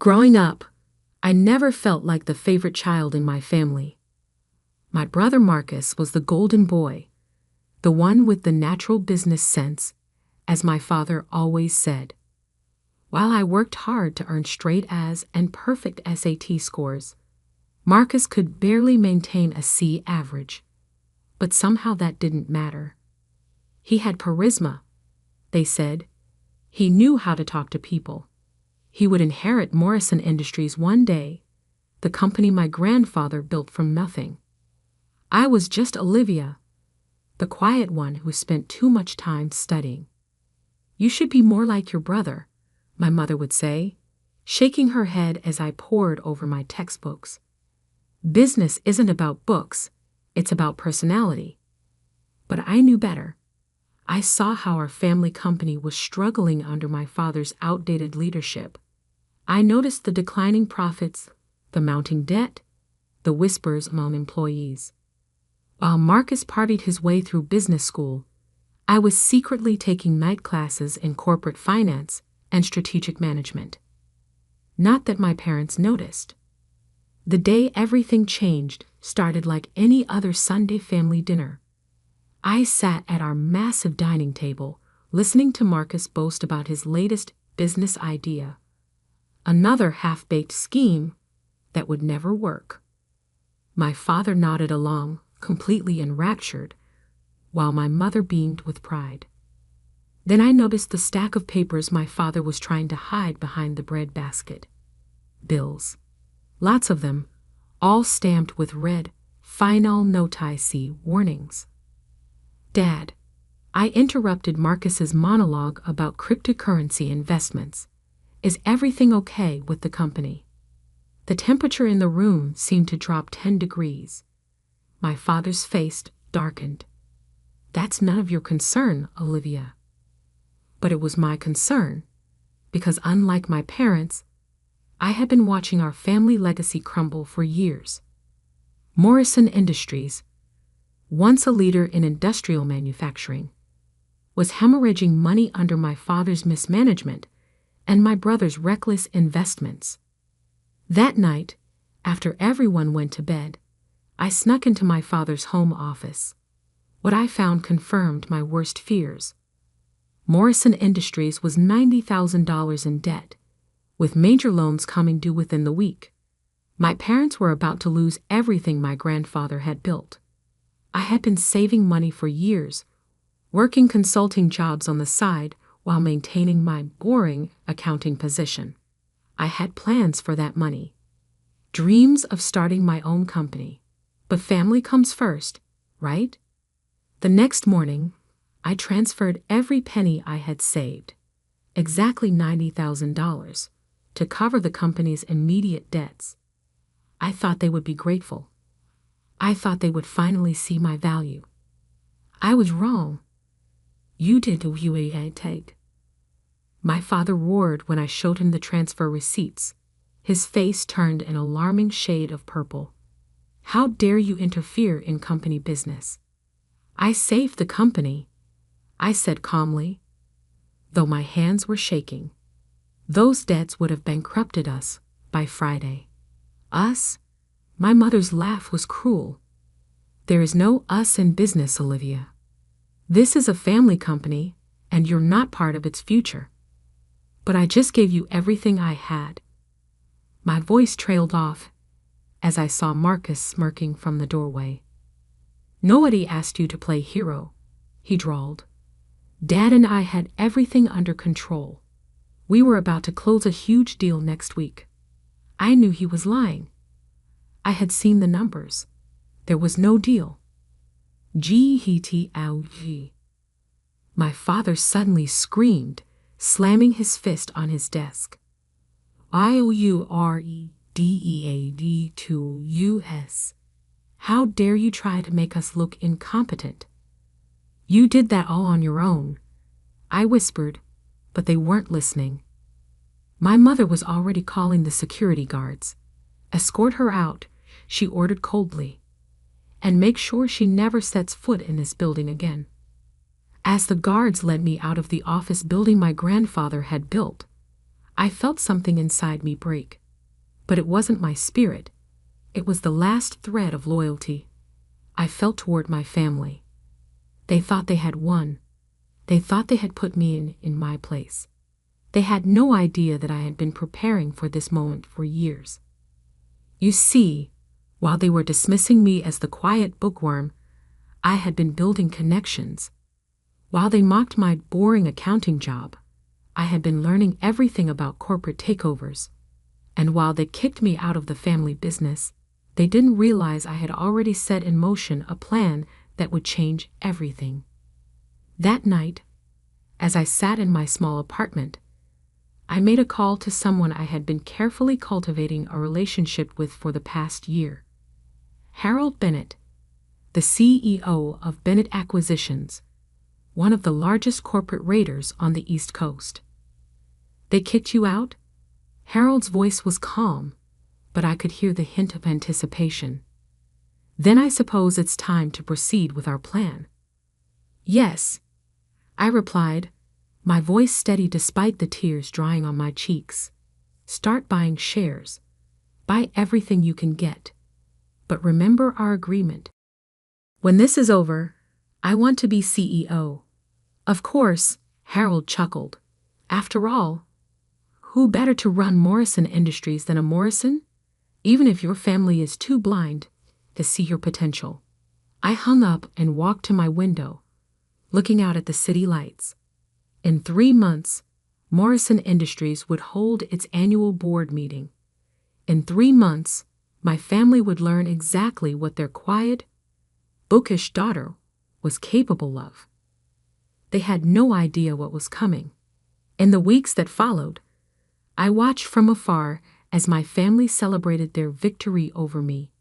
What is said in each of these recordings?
Growing up, I never felt like the favorite child in my family. My brother Marcus was the golden boy, the one with the natural business sense, as my father always said. While I worked hard to earn straight A's and perfect SAT scores, Marcus could barely maintain a C average. But somehow that didn't matter. He had charisma, they said. He knew how to talk to people. He would inherit Morrison Industries one day, the company my grandfather built from nothing. I was just Olivia, the quiet one who spent too much time studying. "You should be more like your brother," my mother would say, shaking her head as I pored over my textbooks. "Business isn't about books, it's about personality." But I knew better. I saw how our family company was struggling under my father's outdated leadership. I noticed the declining profits, the mounting debt, the whispers among employees. While Marcus partied his way through business school, I was secretly taking night classes in corporate finance and strategic management. Not that my parents noticed. The day everything changed started like any other Sunday family dinner. I sat at our massive dining table, listening to Marcus boast about his latest business idea, another half-baked scheme that would never work. My father nodded along, completely enraptured, while my mother beamed with pride. Then I noticed the stack of papers my father was trying to hide behind the bread basket. Bills. Lots of them, all stamped with red, final notice warnings. "Dad," I interrupted Marcus's monologue about cryptocurrency investments. "Is everything okay with the company?" The temperature in the room seemed to drop 10 degrees. My father's face darkened. "That's none of your concern, Olivia." But it was my concern, because unlike my parents, I had been watching our family legacy crumble for years. Morrison Industries, once a leader in industrial manufacturing, was hemorrhaging money under my father's mismanagement and my brother's reckless investments. That night, after everyone went to bed, I snuck into my father's home office. What I found confirmed my worst fears. Morrison Industries was $90,000 in debt, with major loans coming due within the week. My parents were about to lose everything my grandfather had built. I had been saving money for years, working consulting jobs on the side while maintaining my boring accounting position. I had plans for that money, dreams of starting my own company. But family comes first, right? The next morning, I transferred every penny I had saved, exactly $90,000, to cover the company's immediate debts. I thought they would be grateful. I thought they would finally see my value. I was wrong. "You did what you had take." My father roared when I showed him the transfer receipts. His face turned an alarming shade of purple. "How dare you interfere in company business?" "I saved the company," I said calmly, though my hands were shaking. Those debts would have bankrupted us by Friday. "Us?" My mother's laugh was cruel. "There is no us in business, Olivia. This is a family company, and you're not part of its future." "But I just gave you everything I had." My voice trailed off as I saw Marcus smirking from the doorway. "Nobody asked you to play hero," he drawled. "Dad and I had everything under control. We were about to close a huge deal next week." I knew he was lying. I had seen the numbers. There was no deal. G-H-T-L-G. My father suddenly screamed, slamming his fist on his desk. "IOUREDEAD2US. How dare you try to make us look incompetent?" "You did that all on your own," I whispered, but they weren't listening. My mother was already calling the security guards. "Escort her out," she ordered coldly, "and make sure she never sets foot in this building again." As the guards led me out of the office building my grandfather had built, I felt something inside me break. But it wasn't my spirit. It was the last thread of loyalty I felt toward my family. They thought they had won. They thought they had put me in my place. They had no idea that I had been preparing for this moment for years. You see, while they were dismissing me as the quiet bookworm, I had been building connections. While they mocked my boring accounting job, I had been learning everything about corporate takeovers. And while they kicked me out of the family business, they didn't realize I had already set in motion a plan that would change everything. That night, as I sat in my small apartment, I made a call to someone I had been carefully cultivating a relationship with for the past year. Harold Bennett, the CEO of Bennett Acquisitions, one of the largest corporate raiders on the East Coast. They kicked you out? Harold's voice was calm, but I could hear the hint of anticipation. Then I suppose it's time to proceed with our plan. Yes, I replied, my voice steady despite the tears drying on my cheeks. Start buying shares. Buy everything you can get. But remember our agreement. When this is over, I want to be CEO. Of course, Harold chuckled. After all, who better to run Morrison Industries than a Morrison? Even if your family is too blind to see your potential. I hung up and walked to my window, looking out at the city lights. In 3 months, Morrison Industries would hold its annual board meeting. In 3 months, my family would learn exactly what their quiet, bookish daughter was capable of. They had no idea what was coming. In the weeks that followed, I watched from afar as my family celebrated their victory over me.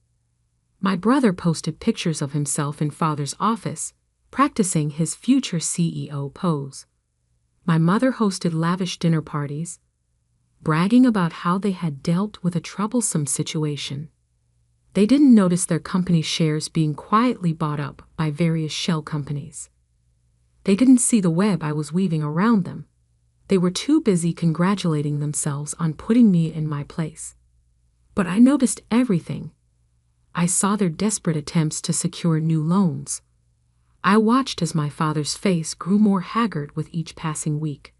My brother posted pictures of himself in father's office, practicing his future CEO pose. My mother hosted lavish dinner parties, bragging about how they had dealt with a troublesome situation. They didn't notice their company's shares being quietly bought up by various shell companies. They didn't see the web I was weaving around them. They were too busy congratulating themselves on putting me in my place. But I noticed everything. I saw their desperate attempts to secure new loans. I watched as my father's face grew more haggard with each passing week.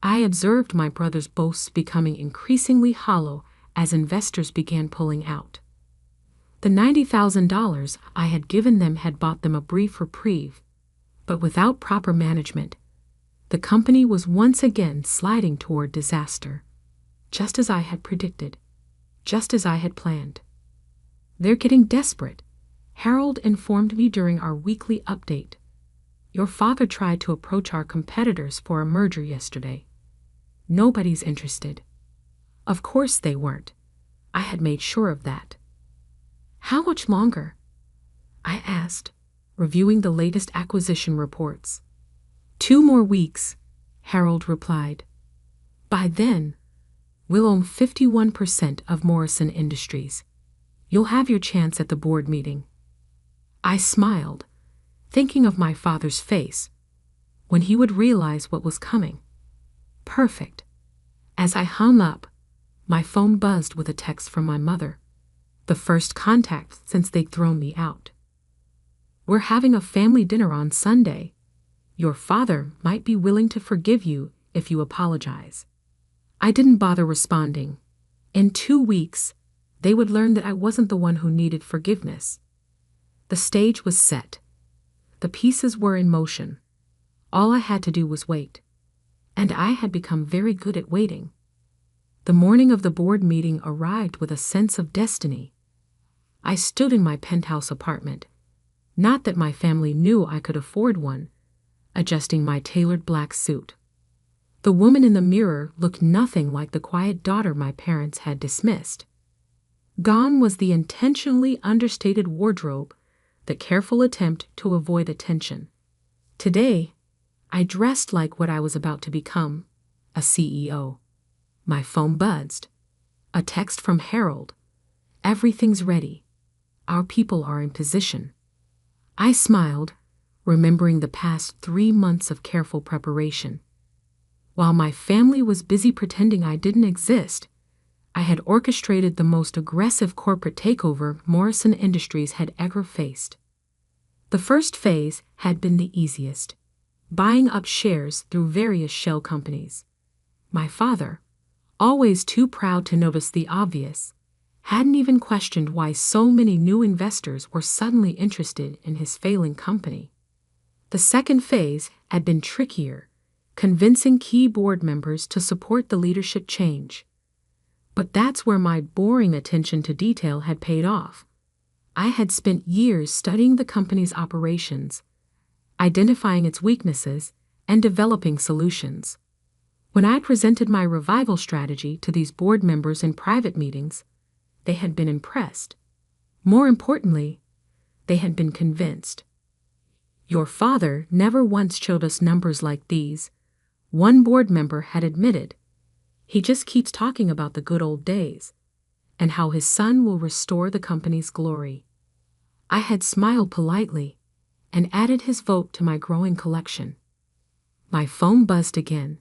I observed my brother's boasts becoming increasingly hollow as investors began pulling out. The $90,000 I had given them had bought them a brief reprieve, but without proper management, the company was once again sliding toward disaster, just as I had predicted, just as I had planned. They're getting desperate, Harold informed me during our weekly update. Your father tried to approach our competitors for a merger yesterday. Nobody's interested. Of course they weren't. I had made sure of that. How much longer? I asked, reviewing the latest acquisition reports. 2 more weeks, Harold replied. By then, we'll own 51% of Morrison Industries. You'll have your chance at the board meeting. I smiled, thinking of my father's face when he would realize what was coming. Perfect. As I hung up, my phone buzzed with a text from my mother, the first contact since they'd thrown me out. We're having a family dinner on Sunday. Your father might be willing to forgive you if you apologize. I didn't bother responding. In 2 weeks, they would learn that I wasn't the one who needed forgiveness. The stage was set. The pieces were in motion. All I had to do was wait. And I had become very good at waiting. The morning of the board meeting arrived with a sense of destiny. I stood in my penthouse apartment. Not that my family knew I could afford one, adjusting my tailored black suit. The woman in the mirror looked nothing like the quiet daughter my parents had dismissed. Gone was the intentionally understated wardrobe, the careful attempt to avoid attention. Today, I dressed like what I was about to become, a CEO. My phone buzzed. A text from Harold. Everything's ready. Our people are in position. I smiled, remembering the past 3 months of careful preparation. While my family was busy pretending I didn't exist, I had orchestrated the most aggressive corporate takeover Morrison Industries had ever faced. The first phase had been the easiest, buying up shares through various shell companies. My father, always too proud to notice the obvious, hadn't even questioned why so many new investors were suddenly interested in his failing company. The second phase had been trickier, convincing key board members to support the leadership change. But that's where my boring attention to detail had paid off. I had spent years studying the company's operations, identifying its weaknesses, and developing solutions. When I presented my revival strategy to these board members in private meetings, they had been impressed. More importantly, they had been convinced. "Your father never once showed us numbers like these," one board member had admitted. "He just keeps talking about the good old days and how his son will restore the company's glory." I had smiled politely and added his vote to my growing collection. My phone buzzed again.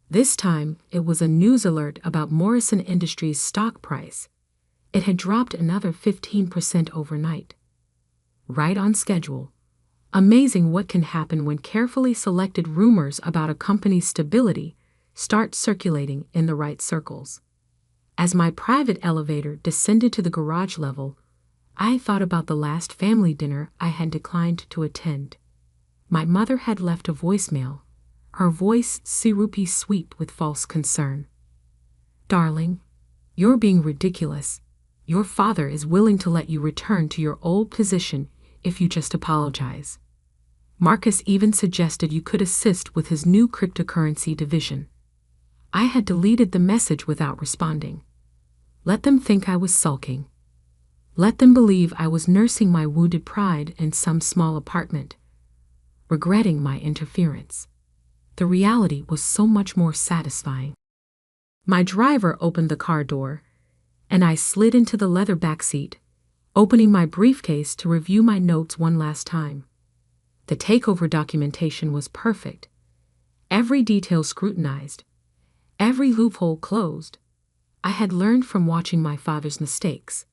This time, it was a news alert about Morrison Industries' stock price. It had dropped another 15% overnight. Right on schedule. Amazing what can happen when carefully selected rumors about a company's stability start circulating in the right circles. As my private elevator descended to the garage level, I thought about the last family dinner I had declined to attend. My mother had left a voicemail, her voice syrupy sweet with false concern. "Darling, you're being ridiculous. Your father is willing to let you return to your old position if you just apologize. Marcus even suggested you could assist with his new cryptocurrency division." I had deleted the message without responding. Let them think I was sulking. Let them believe I was nursing my wounded pride in some small apartment, regretting my interference. The reality was so much more satisfying. My driver opened the car door, and I slid into the leather backseat, opening my briefcase to review my notes one last time. The takeover documentation was perfect. Every detail scrutinized, every loophole closed. I had learned from watching my father's mistakes.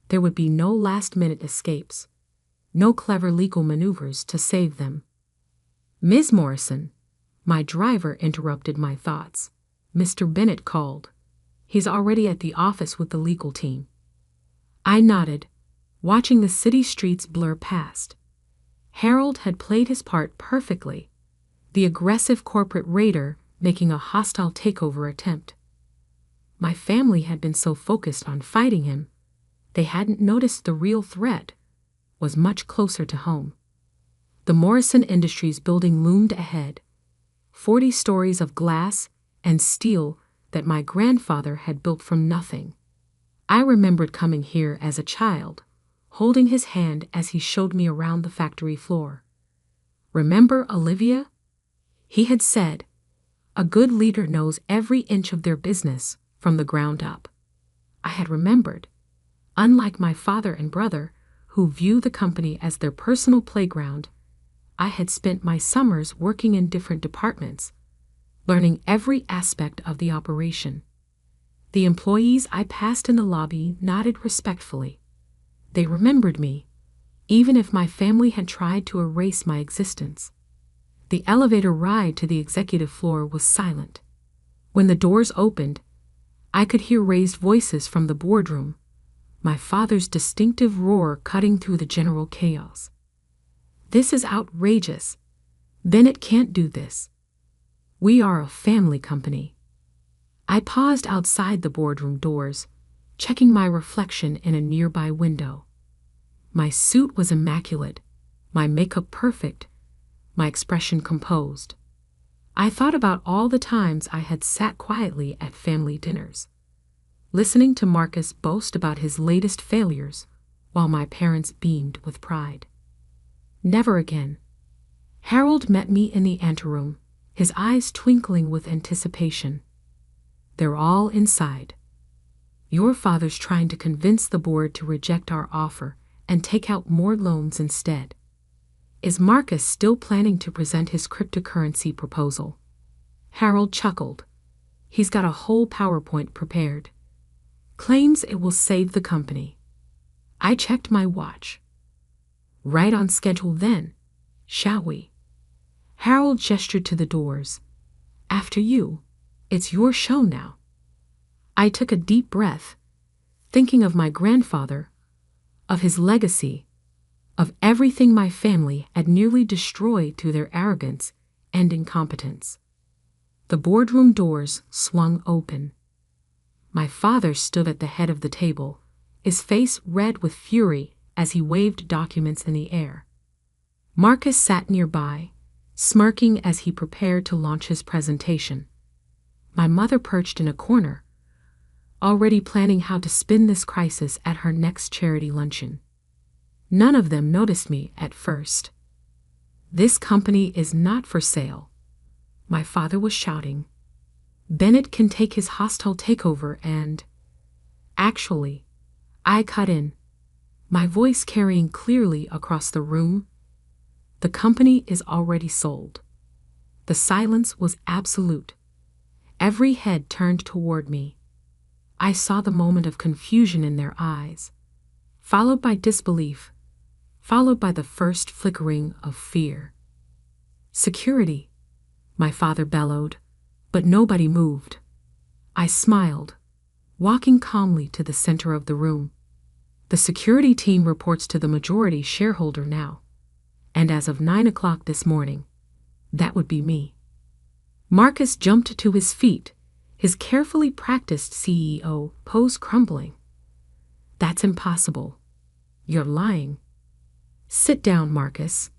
There would be no last-minute escapes, no clever legal maneuvers to save them. "Ms. Morrison," my driver interrupted my thoughts. "Mr. Bennett called. He's already at the office with the legal team." I nodded, watching the city streets blur past. Harold had played his part perfectly, the aggressive corporate raider making a hostile takeover attempt. My family had been so focused on fighting him, they hadn't noticed the real threat was much closer to home. The Morrison Industries building loomed ahead, 40 stories of glass and steel that my grandfather had built from nothing. I remembered coming here as a child, holding his hand as he showed me around the factory floor. "Remember Olivia?" He had said, "A good leader knows every inch of their business from the ground up." I had remembered. Unlike my father and brother, who view the company as their personal playground, I had spent my summers working in different departments, learning every aspect of the operation. The employees I passed in the lobby nodded respectfully. They remembered me, even if my family had tried to erase my existence. The elevator ride to the executive floor was silent. When the doors opened, I could hear raised voices from the boardroom, my father's distinctive roar cutting through the general chaos. "This is outrageous. Bennett can't do this. We are a family company." I paused outside the boardroom doors, checking my reflection in a nearby window. My suit was immaculate, my makeup perfect, my expression composed. I thought about all the times I had sat quietly at family dinners, listening to Marcus boast about his latest failures while my parents beamed with pride. Never again. Harold met me in the anteroom, his eyes twinkling with anticipation. "They're all inside. Your father's trying to convince the board to reject our offer and take out more loans instead." "Is Marcus still planning to present his cryptocurrency proposal?" Harold chuckled. He's got a whole PowerPoint prepared. Claims it will save the company. I checked my watch. Right on schedule then, shall we? Harold gestured to the doors. After you. It's your show now. I took a deep breath, thinking of my grandfather, of his legacy, of everything my family had nearly destroyed through their arrogance and incompetence. The boardroom doors swung open. My father stood at the head of the table, his face red with fury as he waved documents in the air. Marcus sat nearby, smirking as he prepared to launch his presentation. My mother perched in a corner, already planning how to spin this crisis at her next charity luncheon. None of them noticed me at first. This company is not for sale, my father was shouting. Bennett can take his hostile takeover and... Actually, I cut in, my voice carrying clearly across the room. The company is already sold. The silence was absolute. Every head turned toward me. I saw the moment of confusion in their eyes, followed by disbelief, followed by the first flickering of fear. Security, my father bellowed, but nobody moved. I smiled, walking calmly to the center of the room. The security team reports to the majority shareholder now, and as of 9 o'clock this morning, that would be me. Marcus jumped to his feet, his carefully practiced CEO pose crumbling. That's impossible. You're lying. Sit down, Marcus,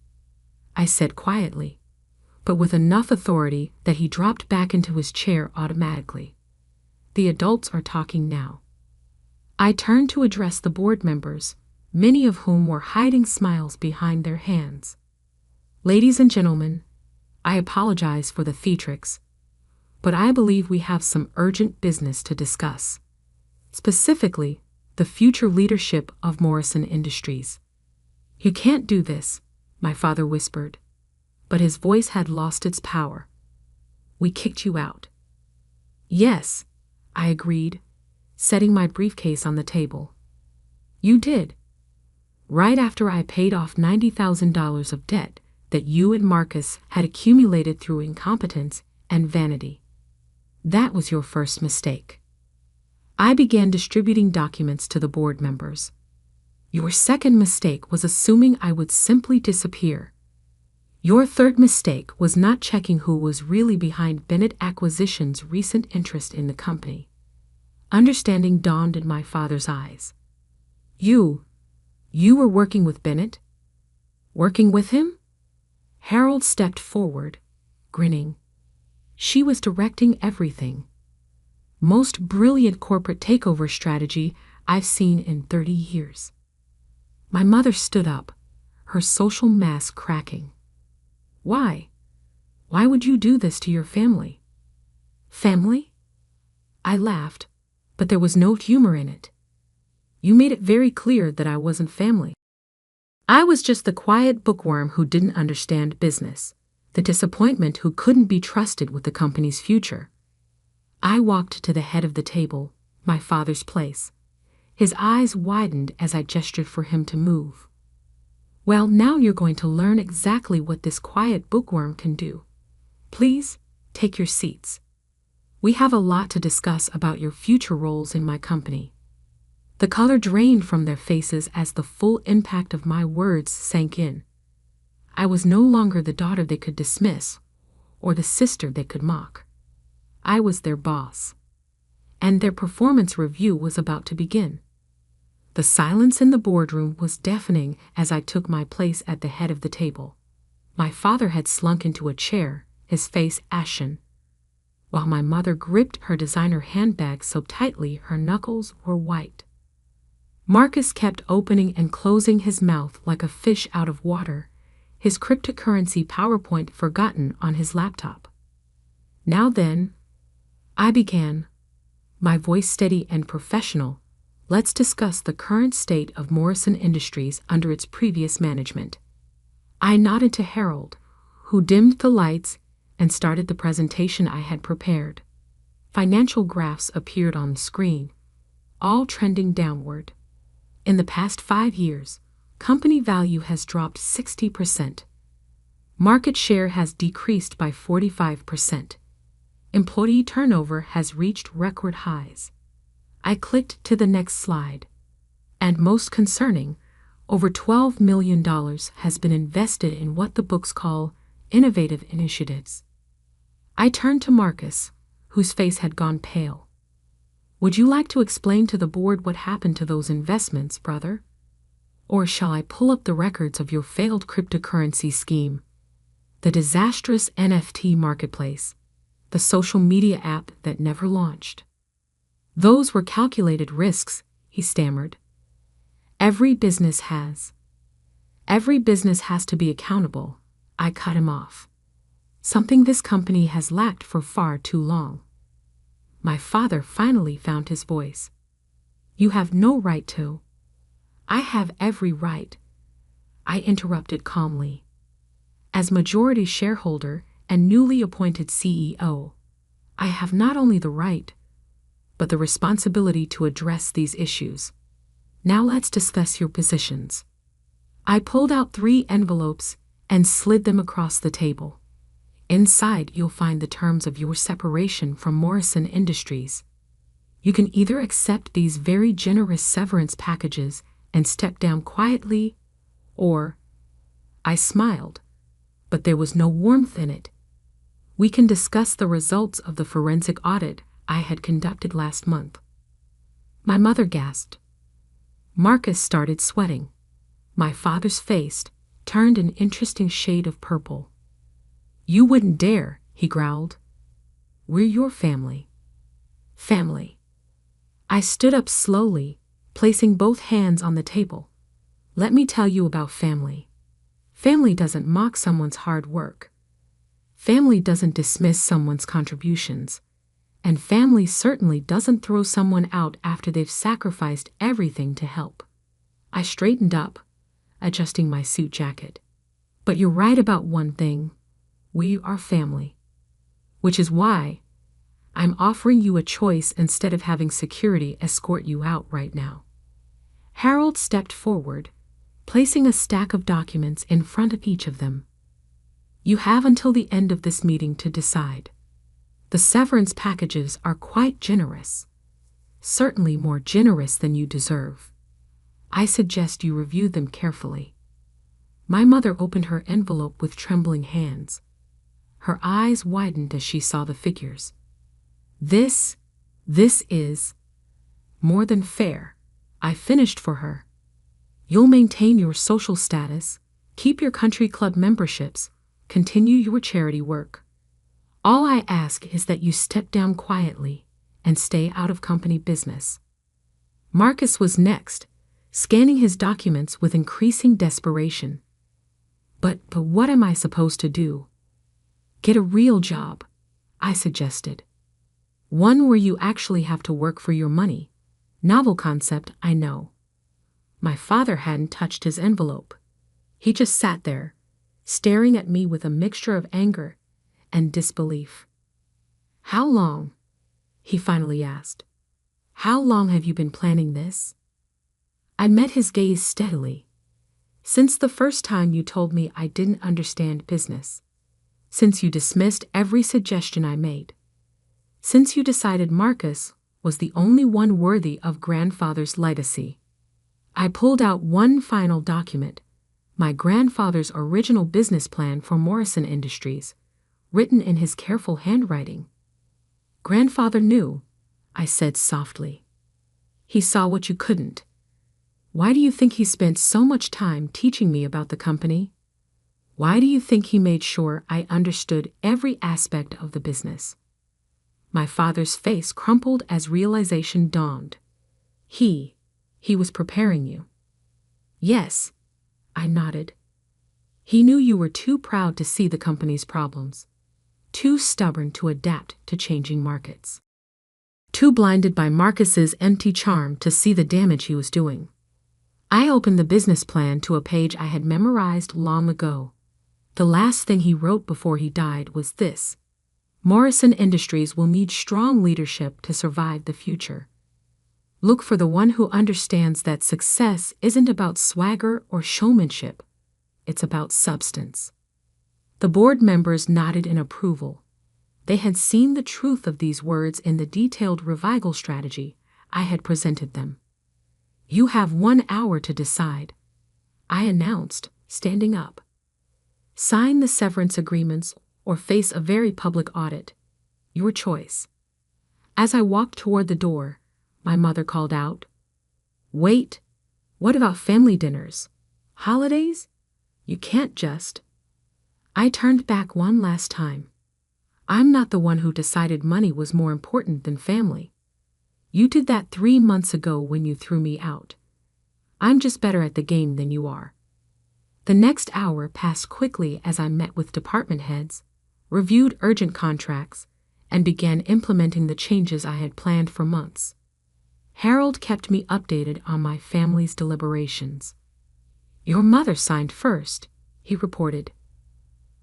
I said quietly, but with enough authority that he dropped back into his chair automatically. The adults are talking now. I turned to address the board members, many of whom were hiding smiles behind their hands. Ladies and gentlemen, I apologize for the theatrics, but I believe we have some urgent business to discuss. Specifically, the future leadership of Morrison Industries. You can't do this, my father whispered, but his voice had lost its power. We kicked you out. Yes, I agreed, setting my briefcase on the table. You did. Right after I paid off $90,000 of debt that you and Marcus had accumulated through incompetence and vanity. That was your first mistake. I began distributing documents to the board members. Your second mistake was assuming I would simply disappear. Your third mistake was not checking who was really behind Bennett Acquisition's recent interest in the company. Understanding dawned in my father's eyes. You were working with Bennett? Working with him? Harold stepped forward, grinning. She was directing everything. Most brilliant corporate takeover strategy I've seen in 30 years. My mother stood up, her social mask cracking. Why? Why would you do this to your family? Family? I laughed, but there was no humor in it. You made it very clear that I wasn't family. I was just the quiet bookworm who didn't understand business, the disappointment who couldn't be trusted with the company's future. I walked to the head of the table, my father's place. His eyes widened as I gestured for him to move. Well, now you're going to learn exactly what this quiet bookworm can do. Please, take your seats. We have a lot to discuss about your future roles in my company. The color drained from their faces as the full impact of my words sank in. I was no longer the daughter they could dismiss, or the sister they could mock. I was their boss. And their performance review was about to begin. The silence in the boardroom was deafening as I took my place at the head of the table. My father had slunk into a chair, his face ashen, while my mother gripped her designer handbag so tightly her knuckles were white. Marcus kept opening and closing his mouth like a fish out of water, his cryptocurrency PowerPoint forgotten on his laptop. Now then, I began, my voice steady and professional. Let's discuss the current state of Morrison Industries under its previous management. I nodded to Harold, who dimmed the lights and started the presentation I had prepared. Financial graphs appeared on the screen, all trending downward. In the past 5 years, company value has dropped 60%. Market share has decreased by 45%. Employee turnover has reached record highs. I clicked to the next slide. And most concerning, over $12 million has been invested in what the books call innovative initiatives. I turned to Marcus, whose face had gone pale. Would you like to explain to the board what happened to those investments, brother? Or shall I pull up the records of your failed cryptocurrency scheme, the disastrous NFT marketplace, the social media app that never launched? Those were calculated risks, he stammered. Every business has. Every business has to be accountable, I cut him off. Something this company has lacked for far too long. My father finally found his voice. You have no right to. I have every right, I interrupted calmly. As majority shareholder and newly appointed CEO, I have not only the right, but the responsibility to address these issues. Now let's discuss your positions. I pulled out 3 envelopes and slid them across the table. Inside, you'll find the terms of your separation from Morrison Industries. You can either accept these very generous severance packages and step down quietly, or... I smiled, but there was no warmth in it. We can discuss the results of the forensic audit I had conducted last month. My mother gasped. Marcus started sweating. My father's face turned an interesting shade of purple. You wouldn't dare, he growled. We're your family. Family. I stood up slowly, placing both hands on the table. Let me tell you about family. Family doesn't mock someone's hard work. Family doesn't dismiss someone's contributions. And family certainly doesn't throw someone out after they've sacrificed everything to help. I straightened up, adjusting my suit jacket. But you're right about one thing. We are family. Which is why I'm offering you a choice instead of having security escort you out right now. Harold stepped forward, placing a stack of documents in front of each of them. You have until the end of this meeting to decide. The severance packages are quite generous, certainly more generous than you deserve. I suggest you review them carefully. My mother opened her envelope with trembling hands. Her eyes widened as she saw the figures. This is more than fair, I finished for her. You'll maintain your social status, keep your country club memberships, continue your charity work. All I ask is that you step down quietly and stay out of company business. Marcus was next, scanning his documents with increasing desperation. But what am I supposed to do? Get a real job, I suggested. One where you actually have to work for your money. Novel concept, I know. My father hadn't touched his envelope. He just sat there, staring at me with a mixture of anger and disbelief. How long? He finally asked. How long have you been planning this? I met his gaze steadily. Since the first time you told me I didn't understand business. Since you dismissed every suggestion I made. Since you decided Marcus was the only one worthy of grandfather's legacy. I pulled out one final document, my grandfather's original business plan for Morrison Industries, written in his careful handwriting. Grandfather knew, I said softly. He saw what you couldn't. Why do you think he spent so much time teaching me about the company? Why do you think he made sure I understood every aspect of the business? My father's face crumpled as realization dawned. He was preparing you. Yes, I nodded. He knew you were too proud to see the company's problems, too stubborn to adapt to changing markets, too blinded by Marcus's empty charm to see the damage he was doing. I opened the business plan to a page I had memorized long ago. The last thing he wrote before he died was this: Morrison Industries will need strong leadership to survive the future. Look for the one who understands that success isn't about swagger or showmanship, it's about substance. The board members nodded in approval. They had seen the truth of these words in the detailed revival strategy I had presented them. You have 1 hour to decide, I announced, standing up. Sign the severance agreements or face a very public audit. Your choice. As I walked toward the door, my mother called out, Wait, what about family dinners? Holidays? You can't just. I turned back one last time. I'm not the one who decided money was more important than family. You did that 3 months ago when you threw me out. I'm just better at the game than you are. The next hour passed quickly as I met with department heads, reviewed urgent contracts, and began implementing the changes I had planned for months. Harold kept me updated on my family's deliberations. Your mother signed first, he reported.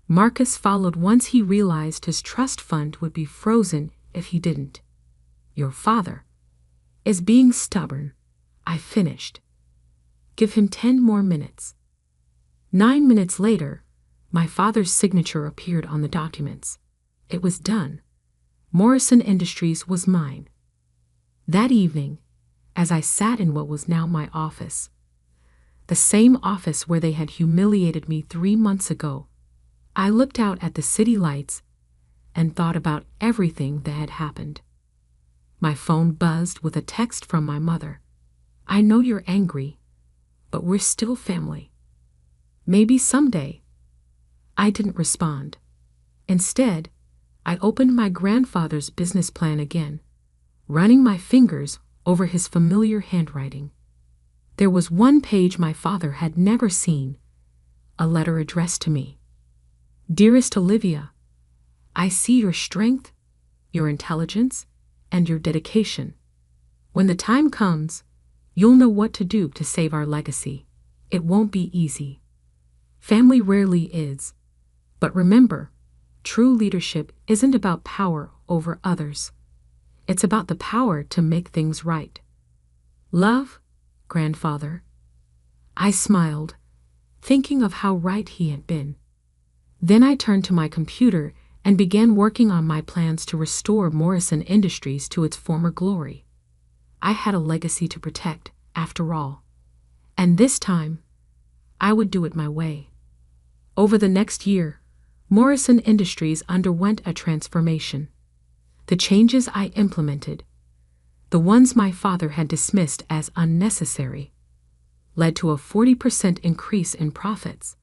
Marcus followed once he realized his trust fund would be frozen if he didn't. Your father is being stubborn, I finished. Give him 10 more minutes. 9 minutes later, my father's signature appeared on the documents. It was done. Morrison Industries was mine. That evening, as I sat in what was now my office, the same office where they had humiliated me 3 months ago, I looked out at the city lights and thought about everything that had happened. My phone buzzed with a text from my mother. I know you're angry, but we're still family. Maybe someday. I didn't respond. Instead, I opened my grandfather's business plan again, running my fingers over his familiar handwriting. There was one page my father had never seen, a letter addressed to me. Dearest Olivia, I see your strength, your intelligence, and your dedication. When the time comes, you'll know what to do to save our legacy. It won't be easy. Family rarely is. But remember, true leadership isn't about power over others. It's about the power to make things right. Love, grandfather. I smiled, thinking of how right he had been. Then I turned to my computer and began working on my plans to restore Morrison Industries to its former glory. I had a legacy to protect, after all. And this time, I would do it my way. Over the next year, Morrison Industries underwent a transformation. The changes I implemented, the ones my father had dismissed as unnecessary, led to a 40% increase in profits.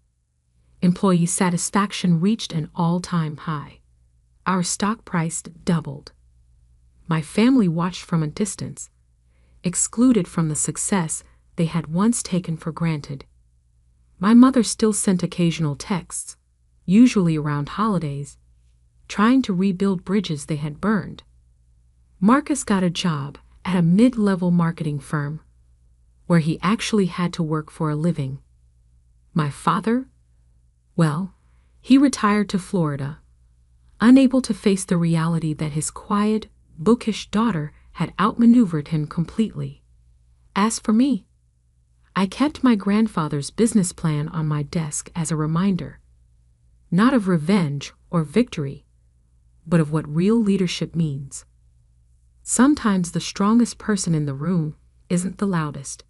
Employee satisfaction reached an all-time high. Our stock price doubled. My family watched from a distance, excluded from the success they had once taken for granted. My mother still sent occasional texts, usually around holidays, trying to rebuild bridges they had burned. Marcus got a job at a mid-level marketing firm, where he actually had to work for a living. My father? Well, he retired to Florida, unable to face the reality that his quiet, bookish daughter had outmaneuvered him completely. As for me, I kept my grandfather's business plan on my desk as a reminder, not of revenge or victory, but of what real leadership means. Sometimes the strongest person in the room isn't the loudest.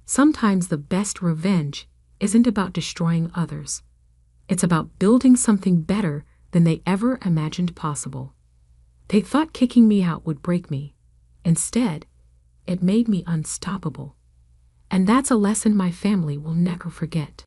Sometimes the best revenge isn't about destroying others. It's about building something better than they ever imagined possible. They thought kicking me out would break me. Instead, it made me unstoppable. And that's a lesson my family will never forget.